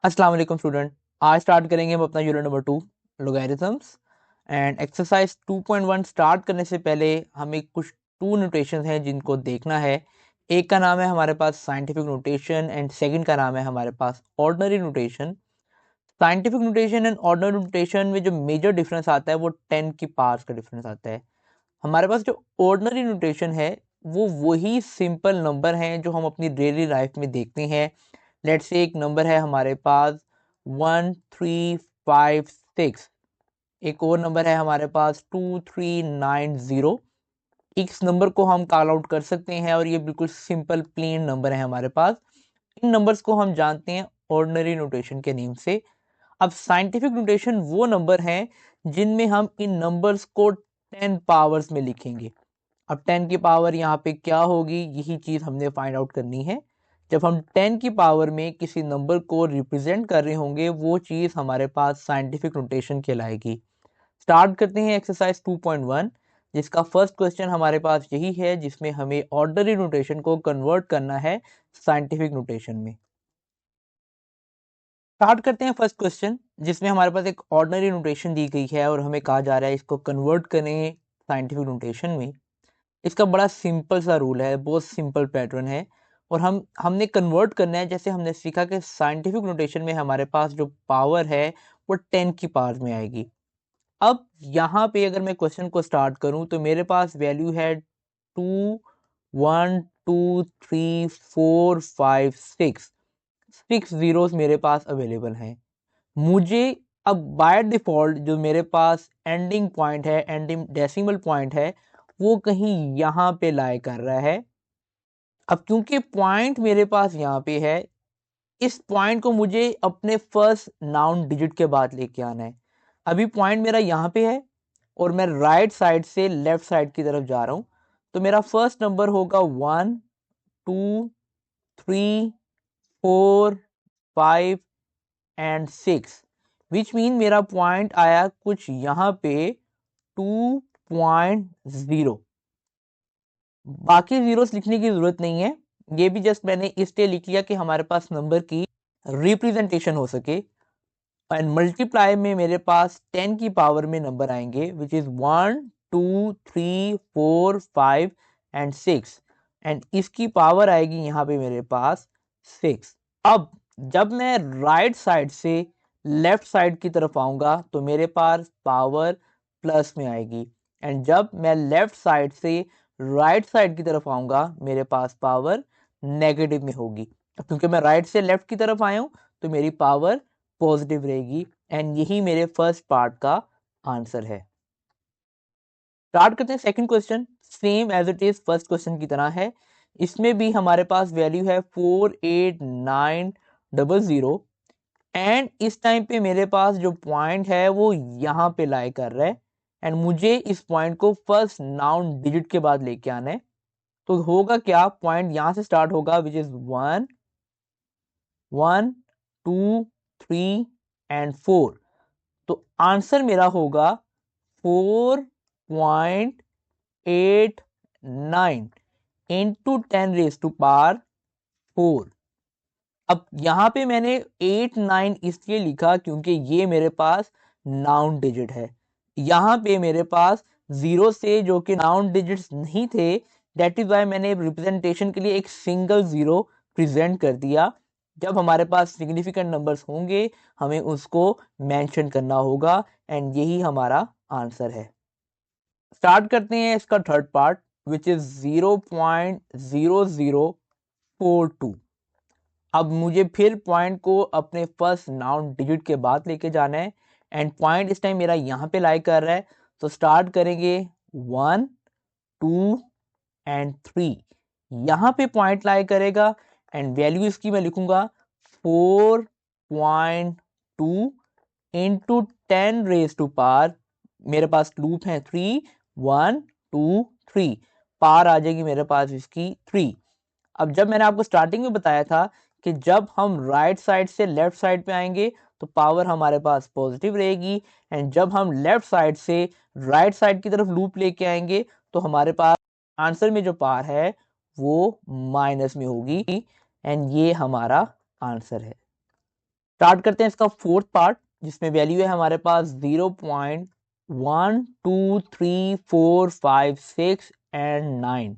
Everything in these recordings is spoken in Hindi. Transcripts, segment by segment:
अस्सलाम वालेकुम स्टूडेंट। आज स्टार्ट करेंगे हम अपना unit number 2 logarithms and exercise 2.1 start करने से पहले हमें कुछ टू नोटेशन हैं जिनको देखना है। एक का नाम है हमारे पास साइंटिफिक नोटेशन एंड सेकंड का नाम है हमारे पास ordinary notation. Scientific notation and ordinary notation में जो मेजर डिफरेंस आता है वो 10 की पावर्स का डिफरेंस आता है। हमारे पास जो ऑर्डिनरी नोटेशन है वो वही सिंपल नंबर हैं जो हम अपनी डेली लाइफ में देखते हैं। लेट्स से एक नंबर है हमारे पास 1356, एक और नंबर है हमारे पास 2390। इस नंबर को हम कॉल आउट कर सकते हैं और ये बिल्कुल सिंपल प्लेन नंबर है हमारे पास। इन नंबर्स को हम जानते हैं ऑर्डिनरी नोटेशन के नेम से। अब साइंटिफिक नोटेशन वो नंबर हैं जिनमें हम इन नंबर्स को 10 पावर्स में लिखेंगे। अब 10 की पावर यहाँ पे क्या होगी, यही चीज हमने फाइंड आउट करनी है। जब हम 10 की पावर में किसी नंबर को रिप्रेजेंट कर रहे होंगे वो चीज हमारे पास साइंटिफिक नोटेशन कहलाएगी। स्टार्ट करते हैं एक्सरसाइज 2.1 जिसका फर्स्ट क्वेश्चन हमारे पास यही है जिसमें हमें ऑर्डिनरी नोटेशन को कन्वर्ट करना है साइंटिफिक नोटेशन में। स्टार्ट करते हैं फर्स्ट क्वेश्चन जिसमें हमारे पास एक ऑर्डिनरी नोटेशन दी गई है और हमें कहा जा रहा है इसको कन्वर्ट करें साइंटिफिक नोटेशन में। इसका बड़ा सिंपल सा रूल है, बहुत सिंपल पैटर्न है और हमने कन्वर्ट करना है। जैसे हमने सीखा कि साइंटिफिक नोटेशन में हमारे पास जो पावर है वो 10 की पावर में आएगी। अब यहाँ पे अगर मैं क्वेश्चन को स्टार्ट करूं तो मेरे पास वैल्यू है 2 1 2 3 4 5 6, 6 जीरोस मेरे पास अवेलेबल हैं। मुझे अब बाय डिफॉल्ट जो मेरे पास एंडिंग पॉइंट है, एंडिंग डेसिमल पॉइंट है, वो कहीं यहाँ पे लाई कर रहा है। अब क्योंकि पॉइंट मेरे पास यहाँ पे है, इस पॉइंट को मुझे अपने फर्स्ट नाउन डिजिट के बाद लेके आना है। अभी पॉइंट मेरा यहाँ पे है और मैं राइट साइड से लेफ्ट साइड की तरफ जा रहा हूँ। तो मेरा फर्स्ट नंबर होगा 1 2 3 4 5 एंड 6, विच मीन मेरा पॉइंट आया कुछ यहाँ पे 2.0। बाकी जीरोस लिखने की जरूरत नहीं है, ये भी जस्ट मैंने इसलिए लिख लिया कि हमारे पास नंबर की रिप्रेजेंटेशन हो सके। एंड मल्टीप्लाई में मेरे पास 10 की पावर में नंबर आएंगे विच इज 1 2 3 4 5 एंड 6 एंड इसकी पावर आएगी यहाँ पे मेरे पास 6। अब जब मैं राइट साइड से लेफ्ट साइड की तरफ आऊंगा तो मेरे पास पावर प्लस में आएगी एंड जब मैं लेफ्ट साइड से राइट साइड की तरफ आऊंगा मेरे पास पावर नेगेटिव में होगी। क्योंकि मैं राइट से लेफ्ट की तरफ आया हूं तो मेरी पावर पॉजिटिव रहेगी एंड यही मेरे फर्स्ट पार्ट का आंसर है। स्टार्ट करते हैं second question, same as it is first question की तरह है। इसमें भी हमारे पास वैल्यू है 48900 एंड इस टाइम पे मेरे पास जो पॉइंट है वो यहाँ पे लाई कर रहा है एंड मुझे इस पॉइंट को फर्स्ट नाउन डिजिट के बाद लेके आना है। तो होगा क्या, पॉइंट यहां से स्टार्ट होगा विच इज 1 1 2 3 एंड 4। तो आंसर मेरा होगा 4.89 इंटू 10⁻⁴। अब यहाँ पे मैंने 8 9 इसलिए लिखा क्योंकि ये मेरे पास नाउन डिजिट है। यहाँ पे मेरे पास जीरो से जो कि नाउन डिजिट्स नहीं थे, दैट इज वाई मैंने रिप्रेजेंटेशन के लिए एक सिंगल जीरो प्रेजेंट कर दिया। जब हमारे पास सिग्निफिकेंट नंबर्स होंगे हमें उसको मेंशन करना होगा एंड यही हमारा आंसर है। स्टार्ट करते हैं इसका थर्ड पार्ट विच इज 0.0042। अब मुझे फिर पॉइंट को अपने फर्स्ट नाउन डिजिट के बाद लेके जाना है एंड पॉइंट इस टाइम मेरा यहाँ पे लाई कर रहा है। तो स्टार्ट करेंगे 1 2 एंड 3, यहाँ पे पॉइंट लाई करेगा एंड वैल्यू इसकी मैं लिखूंगा 4.2 इंटू 10⁻⁴। मेरे पास लूप है 3 1 2 3, पार आ जाएगी मेरे पास इसकी 3। अब जब मैंने आपको स्टार्टिंग में बताया था कि जब हम राइट साइड से लेफ्ट साइड पे आएंगे तो पावर हमारे पास पॉजिटिव रहेगी एंड जब हम लेफ्ट साइड से राइट साइड की तरफ लूप लेके आएंगे तो हमारे पास आंसर में जो पावर है वो माइनस में होगी एंड ये हमारा आंसर है। स्टार्ट करते हैं इसका फोर्थ पार्ट, जिसमें वैल्यू है हमारे पास 0.12345 एंड 9।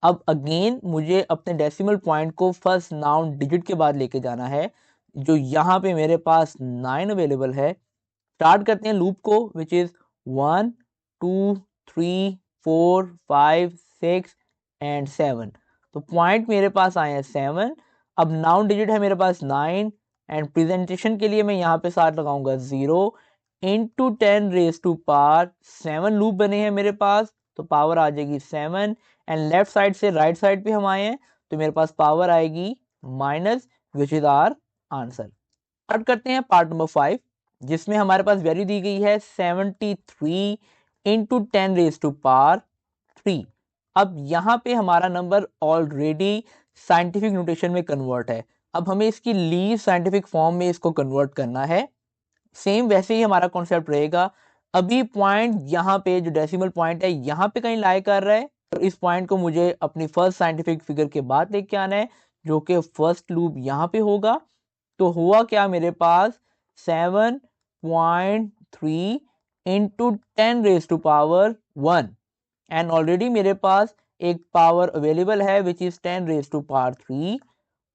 अब अगेन मुझे अपने डेसिमल पॉइंट को फर्स्ट नाउन डिजिट के बाद लेके जाना है, जो यहाँ पे मेरे पास 9 अवेलेबल है। स्टार्ट करते हैं लूप को, विच इज 1 2 3 4 5 6 एंड 7। तो पॉइंट मेरे पास आए हैं 7। अब नाउन डिजिट है मेरे पास 9 एंड प्रेजेंटेशन के लिए मैं यहाँ पे साथ लगाऊंगा 0 into 10 raise to power 7। Loop बने हैं मेरे पास, तो पावर आ जाएगी 7 एंड लेफ्ट साइड से राइट साइड पे हम आए हैं, तो मेरे पास पावर आएगी minus, which is our answer. Start करते हैं पार्ट नंबर 5, जिसमें हमारे पास वैल्यू दी गई है 73 इंटू 10 रेज टू पावर 3। अब यहाँ पे हमारा नंबर ऑलरेडी साइंटिफिक नोटेशन में कन्वर्ट है, अब हमें इसकी लीस्ट साइंटिफिक फॉर्म में इसको कन्वर्ट करना है। सेम वैसे ही हमारा कॉन्सेप्ट रहेगा। अभी पॉइंट यहाँ पे जो डेसिमल पॉइंट है यहाँ पे कहीं लाई कर रहा है, तो इस पॉइंट को मुझे अपनी फर्स्ट साइंटिफिक फिगर के बाद लेके आना है, जो कि फर्स्ट लूप यहाँ पे होगा। तो हुआ क्या, मेरे पास 7.3 into 10 raise to power 1 and already मेरे पास एक पावर अवेलेबल है which is 10 raise to power 3।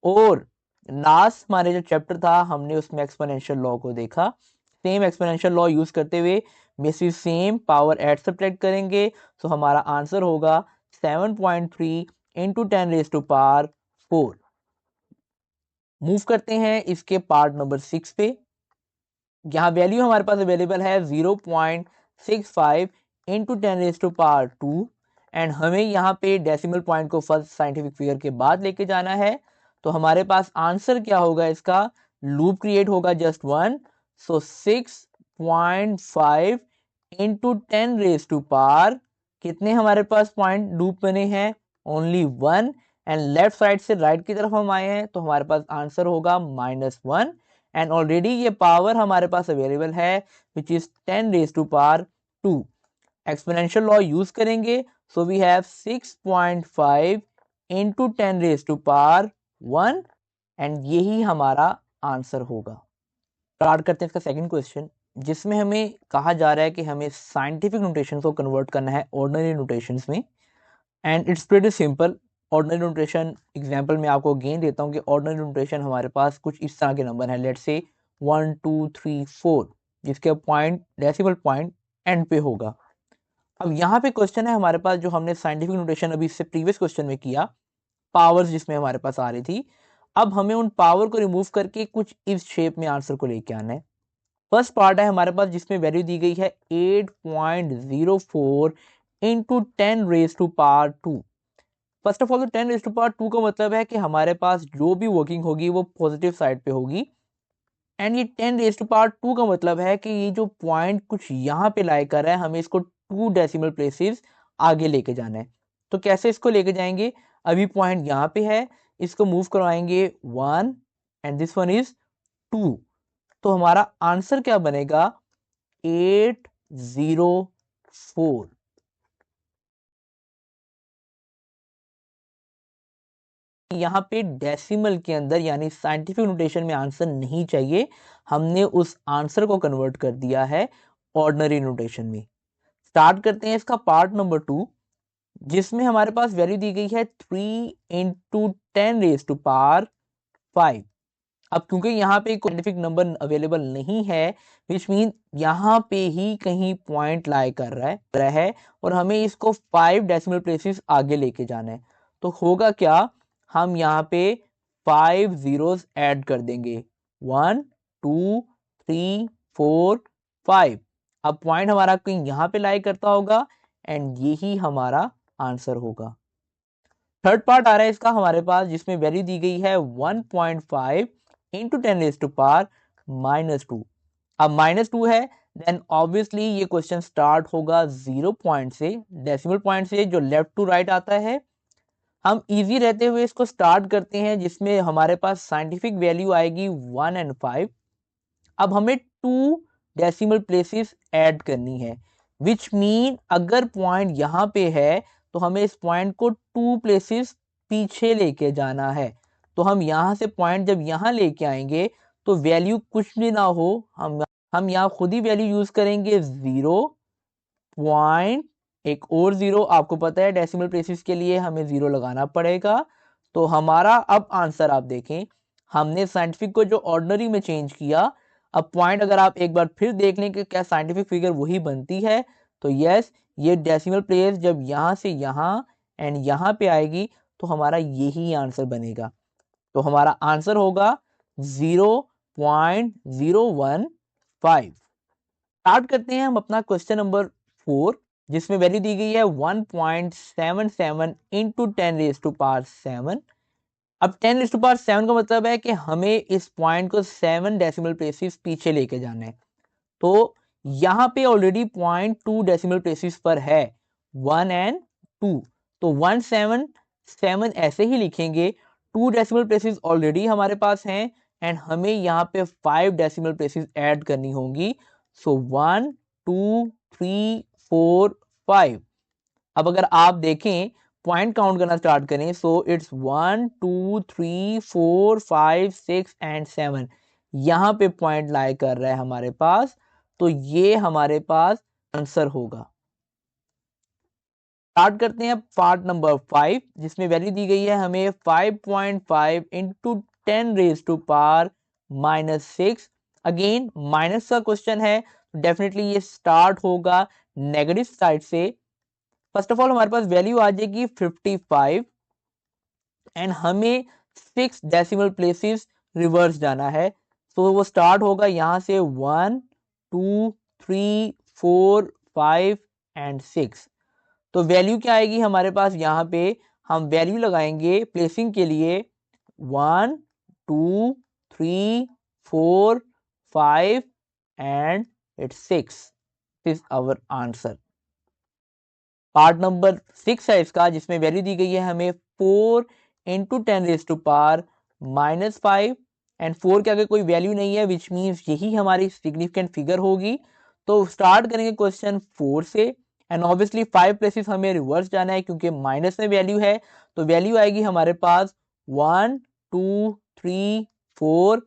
और लास्ट हमारे जो चैप्टर था हमने उसमें एक्सपोनेंशियल लॉ को देखा। सेम एक्सपोनेंशियल लॉ यूज करते हुए basis same power add subtract करेंगे, तो हमारा आंसर होगा 7.3 into 10 raise to power 4। Move करते हैं इसके पार्ट नंबर 6 पे। यहाँ वैल्यू हमारे पास अवेलेबल है 0.65 into 10 raise to power 2 and हमें यहाँ पे डेसिमल पॉइंट को फर्स्ट साइंटिफिक फिगर के बाद लेके जाना है। तो हमारे पास आंसर क्या होगा, इसका लूप क्रिएट होगा just 1, so 6.5 into 10 raise to power, कितने हमारे पास पॉइंट लूप बने हैं, ओनली 1 एंड लेफ्ट साइड से राइट की तरफ हम आए हैं, तो हमारे पास आंसर होगा -1 एंड ऑलरेडी ये पावर हमारे पास अवेलेबल है which is 10 raise to power 2। Exponential law use करेंगे, so we have 6.5 into 10 raise to power 1 and यही हमारा आंसर होगा। स्टार्ट करते हैं इसका सेकंड क्वेश्चन, जिसमें हमें कहा जा रहा है कि हमें साइंटिफिक नोटेशन को कन्वर्ट करना है ऑर्डिनरी नोटेशंस में and it's pretty simple. Ordinary notation example में आपको अगेन देता हूं कि ऑर्डिनरी नोटेशन हमारे पास कुछ इस तरह के नंबर हैं, लेट्स से 1 2 3 4, जिसके पॉइंट डेसिमल पॉइंट एंड पे होगा। अब यहाँ पे क्वेश्चन है हमारे पास, जो हमने साइंटिफिक नोटेशन अभी इससे प्रीवियस क्वेश्चन में किया, पावर्स जिसमें हमारे पास आ रही थी। अब हमें उन पावर को रिमूव करके कुछ इस शेप में आंसर को लेके आना है। फर्स्ट पार्ट है हमारे पास जिसमें वैल्यू दी गई है 8.04 into 10 raise to power 2। First of all 10 raise to power 2 का मतलब है कि हमारे पास जो भी वर्किंग होगी वो पॉजिटिव साइड पे होगी एंड ये 10 रेज टू पावर 2 का मतलब है कि ये जो पॉइंट कुछ यहाँ पे लाई कर रहा है, हमें इसको 2 डेसिमल प्लेसेस आगे लेके जाना है। तो कैसे इसको लेके जाएंगे, अभी पॉइंट यहाँ पे है, इसको मूव करवाएंगे 1 एंड दिस वन इज 2, तो हमारा आंसर क्या बनेगा 804। यहाँ पे डेसिमल के अंदर यानी साइंटिफिक नोटेशन में आंसर नहीं चाहिए, हमने उस आंसर को कन्वर्ट कर दिया है ऑर्डिनरी नोटेशन में। स्टार्ट करते हैं इसका पार्ट नंबर 2, जिसमें हमारे पास वैल्यू दी गई है 3 इंटू 10 रेज टू पावर 5। अब क्योंकि यहाँ पे साइंटिफिक नंबर अवेलेबल नहीं है, विच मीन यहाँ पे ही कहीं पॉइंट लाई कर रहा है और हमें इसको 5 डेसिमल प्लेसेस आगे लेके जाना है। तो होगा क्या, हम यहाँ पे 5 जीरोस ऐड कर देंगे, 1 2 3 4 5। अब पॉइंट हमारा कहीं यहाँ पे लाई करता होगा एंड यही हमारा आंसर होगा। थर्ड पार्ट आ रहा है इसका हमारे पास, जिसमें वैल्यू दी गई है 1.5 इंटू 10 रेज टू पावर -2। अब -2 है, देन ऑब्वियसली ये क्वेश्चन स्टार्ट होगा 0 पॉइंट से, डेसिमल पॉइंट से जो लेफ्ट टू राइट आता है। हम इजी रहते हुए इसको स्टार्ट करते हैं, जिसमें हमारे पास साइंटिफिक वैल्यू आएगी 1 एंड 5। अब हमें 2 डेसिमल प्लेसेस ऐड करनी है, विच मीन अगर पॉइंट यहाँ पे है तो हमें इस पॉइंट को 2 प्लेसेस पीछे लेके जाना है। तो हम यहाँ से पॉइंट जब यहाँ लेके आएंगे तो वैल्यू कुछ भी ना हो, हम यहाँ खुद ही वैल्यू यूज करेंगे 0 पॉइंट एक और 0, आपको पता है डेसिमल प्लेसेस के लिए हमें 0 लगाना पड़ेगा। तो हमारा अब आंसर आप देखें, हमने साइंटिफिक को जो ऑर्डिनरी में चेंज किया, अब पॉइंट अगर आप एक बार फिर देख लें कि क्या साइंटिफिक फिगर वही बनती है, तो यस, ये डेसिमल प्लेस जब यहाँ से यहाँ एंड यहाँ पे आएगी तो हमारा यही आंसर बनेगा। तो हमारा आंसर होगा 0.015। स्टार्ट करते हैं हम अपना क्वेश्चन नंबर 4, जिसमें वैल्यू दी गई है 1.77 इंटू 10⁻⁷। अब 10⁻⁷ का मतलब है कि हमें इस पॉइंट को 7 डेसिमल प्लेसेस पीछे लेके जाना है। तो यहाँ पे ऑलरेडी पॉइंट 2 डेसिमल प्लेसेस पर है, 1 एंड 2, तो 177 ऐसे ही लिखेंगे। 2 डेसिमल प्लेसेस ऑलरेडी हमारे पास हैं एंड हमें यहाँ पे 5 डेसिमल प्लेसेस ऐड करनी होंगी। सो 1 2 3 4 5। अब अगर आप देखें, पॉइंट काउंट करना स्टार्ट करें, सो इट्स 1 2 3 4 5 6 एंड 7। यहाँ पे पॉइंट लाई कर रहा है हमारे पास, तो ये हमारे पास आंसर होगा। स्टार्ट करते हैं पार्ट नंबर 5, जिसमें वैल्यू दी गई है हमें 5.5 इंटू 10⁻⁻⁻⁶। अगेन माइनस का क्वेश्चन है, डेफिनेटली ये स्टार्ट होगा नेगेटिव साइड से। फर्स्ट ऑफ ऑल हमारे पास वैल्यू आ जाएगी 55 एंड हमें 6 डेसिमल प्लेसेस रिवर्स जाना है। तो वो स्टार्ट होगा यहां से 1 2 3 4 5 एंड 6। तो वैल्यू क्या आएगी हमारे पास, यहाँ पे हम वैल्यू लगाएंगे प्लेसिंग के लिए 1 2 3 4 5 and it's 6 is our answer. Part number 6 है इसका, जिसमें वैल्यू दी गई है हमें 4 इंटू 10⁻⁻⁵ एंड 4 के आगे कोई वैल्यू नहीं है, विच मीन्स यही हमारी सिग्निफिकेंट फिगर होगी। तो स्टार्ट करेंगे क्वेश्चन 4 से एंड ऑब्वियसली 5 प्लेसेस हमें रिवर्स जाना है क्योंकि माइनस में वैल्यू है। तो वैल्यू आएगी हमारे पास 1 2 3 4,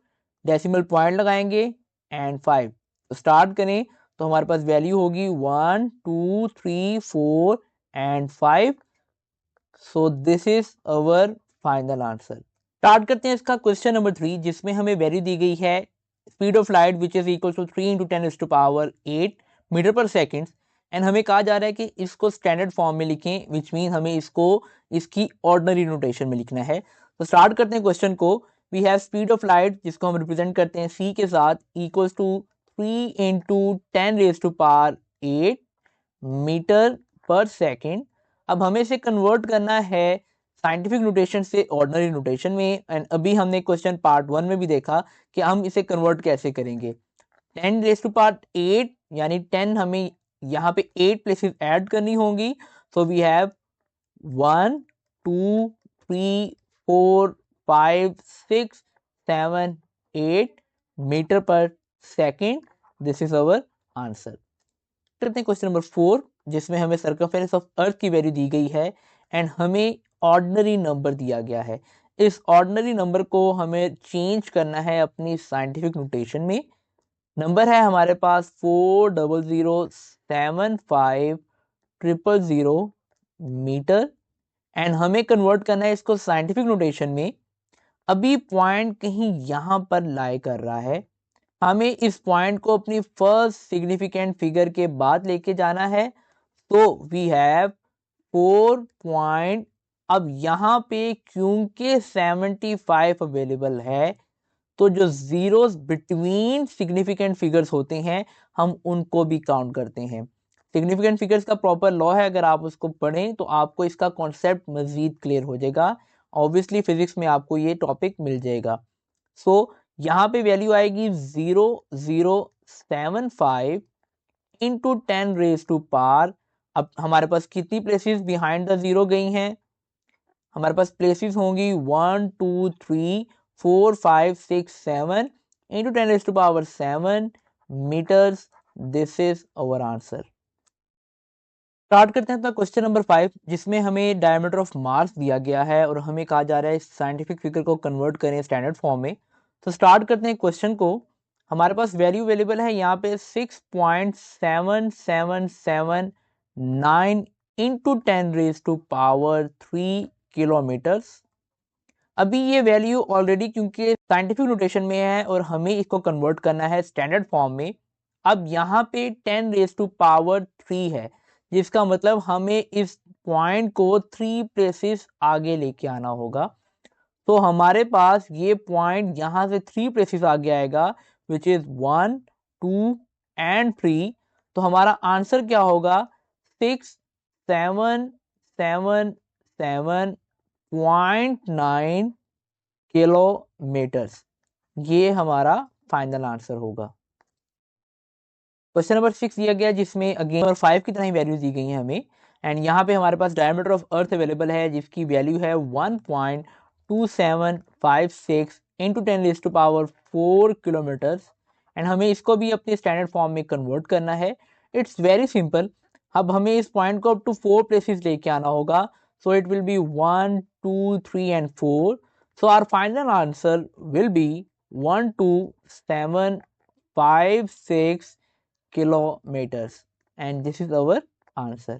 डेसिमल पॉइंट लगाएंगे एंड 5। तो स्टार्ट करें तो हमारे पास वैल्यू होगी 1 2 3 4 and 5। So this is our final answer. Start करते हैं इसका क्वेश्चन नंबर 3, जिसमें हमें वैल्यू दी गई है speed of light which is equal to 3 into 10⁸ metre per second and हमें कहा जा रहा है कि इसको स्टैंडर्ड फॉर्म में लिखें, विच मीन हमें इसको इसकी ऑर्डिनरी नोटेशन में लिखना है। तो स्टार्ट करते हैं क्वेश्चन को। We have speed of light, जिसको हम रिप्रेजेंट करते हैं c के साथ, equals to 3 into 10⁸ metre per second. अब हमें इसे कन्वर्ट करना है साइंटिफिक नोटेशन से ऑर्डिनरी नोटेशन में एंड अभी हमने क्वेश्चन पार्ट 1 में भी देखा कि हम इसे कन्वर्ट कैसे करेंगे। 10⁸ यानी 10 हमें यहाँ पे 8 प्लेसेस ऐड करनी होंगी। सो we have 1 2 3 4 5 6 7 8 metre per second. This is our answer. करते हैं क्वेश्चन नंबर 4, जिसमें हमें सर्कमफेरेंस ऑफ अर्थ की वैल्यू दी गई है एंड हमें ऑर्डिनरी नंबर दिया गया है। इस ऑर्डिनरी नंबर को हमें चेंज करना है अपनी साइंटिफिक नोटेशन में। नंबर है हमारे पास 4007500 मीटर एंड हमें कन्वर्ट करना है इसको साइंटिफिक नोटेशन में। अभी पॉइंट कहीं यहां पर लाई कर रहा है, हमें इस पॉइंट को अपनी फर्स्ट सिग्निफिकेंट फिगर के बाद लेके जाना है। तो वी हैव 4 पॉइंट। अब यहाँ पे क्योंकि 75 अवेलेबल है, तो जो जीरोस बिटवीन सिग्निफिकेंट फिगर्स होते हैं हम उनको भी काउंट करते हैं। सिग्निफिकेंट फिगर्स का प्रॉपर लॉ है, अगर आप उसको पढ़ें तो आपको इसका कॉन्सेप्ट मजीद क्लियर हो जाएगा। ऑब्वियसली फिजिक्स में आपको ये टॉपिक मिल जाएगा। सो यहाँ पे वैल्यू आएगी 0075 इंटू 10⁻⁻। अब हमारे पास कितनी प्लेसेस बिहाइंड द जीरो गई हैं, हमारे पास प्लेसेस होंगी 1 2 3 4 5 6 7 into 10⁻7 metres. This is our answer. Start करते हैं अपना क्वेश्चन नंबर 5, जिसमें हमें डायमीटर ऑफ मार्स दिया गया है और हमें कहा जा रहा है साइंटिफिक फिगर को कन्वर्ट करें स्टैंडर्ड फॉर्म में। तो स्टार्ट करते हैं क्वेश्चन को। हमारे पास वैल्यू अवेलेबल है यहाँ पे 6.7779 इंटू 10⁻³ किलोमीटर्स। अभी ये वैल्यू ऑलरेडी क्योंकि साइंटिफिक नोटेशन में है और हमें इसको कन्वर्ट करना है स्टैंडर्ड फॉर्म में। अब यहाँ पे 10⁻³ है, जिसका मतलब हमें इस पॉइंट को 3 प्लेसेस आगे लेके आना होगा। तो हमारे पास ये पॉइंट यहाँ से 3 प्लेसेस आगे आएगा, विच इज 1, 2 एंड 3। तो हमारा आंसर क्या होगा? 6777.9 किलोमीटर्स। ये हमारा फाइनल आंसर होगा। क्वेश्चन नंबर 6 दिया गया जिसमें अगेन नंबर 5 की तरह ही वैल्यूज दी गई हैं हमें। एंड यहाँ पे हमारे पास डायमीटर ऑफ अर्थ अवेलेबल है जिसकी वैल्यू है 1.2756 इंटू 10⁻⁴ किलोमीटर्स। एंड हमें इसको भी अपने स्टैंडर्ड फॉर्म में कन्वर्ट करना है। It's very simple. अब हमें इस पॉइंट को अप टू 4 प्लेसेस लेके आना होगा। So it will be 1, 2, 3 and 4। So our final answer will be 12756 kilometers, and this is our answer.